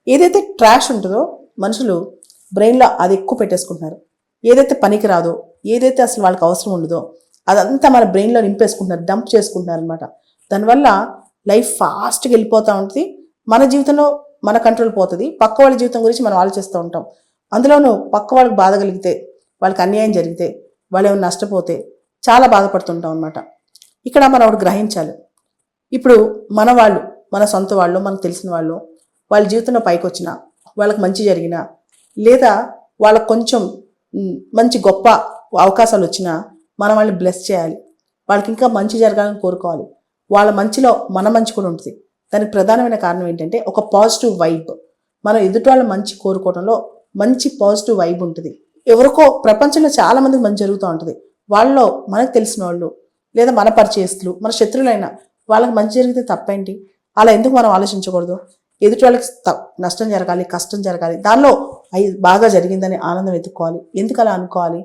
ఏదైతే ట్రాష్ ఉంటుందో మనుషులు బ్రెయిన్లో అది ఎక్కువ పెట్టేసుకుంటున్నారు. ఏదైతే పనికి రాదో, ఏదైతే అసలు వాళ్ళకి అవసరం ఉండదో అదంతా మన బ్రెయిన్లో నింపేసుకుంటున్నారు, డంప్ చేసుకుంటున్నారు అనమాట. దానివల్ల లైఫ్ ఫాస్ట్గా వెళ్ళిపోతూ ఉంటుంది. మన జీవితంలో మన కంట్రోల్ పోతుంది. పక్క వాళ్ళ జీవితం గురించి మనం ఆలోచిస్తూ ఉంటాం. అందులోనూ పక్క వాళ్ళకి బాధ కలిగితే, వాళ్ళకి అన్యాయం జరిగితే, వాళ్ళు ఏమైనా నష్టపోతే చాలా బాధపడుతుంటాం అనమాట. ఇక్కడ మనం ఒకటి గ్రహించాలి. ఇప్పుడు మన వాళ్ళు, మన సొంత వాళ్ళు, మనకు తెలిసిన వాళ్ళు, వాళ్ళ జీవితంలో పైకి వచ్చినా, వాళ్ళకి మంచి జరిగినా, లేదా వాళ్ళకు కొంచెం మంచి గొప్ప అవకాశాలు వచ్చినా మనం వాళ్ళని బ్లెస్ చేయాలి. వాళ్ళకి ఇంకా మంచి జరగాలని కోరుకోవాలి. వాళ్ళ మంచిలో మన మంచి కూడా ఉంటుంది. దానికి ప్రధానమైన కారణం ఏంటంటే ఒక పాజిటివ్ వైబ్. మనం ఎదుటి వాళ్ళ మంచి కోరుకోవడంలో మంచి పాజిటివ్ వైబ్ ఉంటుంది. ఎవరికో ప్రపంచంలో చాలా మందికి మంచి జరుగుతూ ఉంటుంది. వాళ్ళలో మనకు తెలిసిన వాళ్ళు, లేదా మన పరిచయస్తులు, మన శత్రువులైనా వాళ్ళకి మంచి జరిగితే తప్పేంటి? అలా ఎందుకు మనం ఆలోచించకూడదు? ఎదుటి వాళ్ళకి నష్టం జరగాలి, కష్టం జరగాలి, దానిలో బాగా జరిగిందని ఆనందం వెతుక్కోవాలి. ఎందుకు అలా అనుకోవాలి?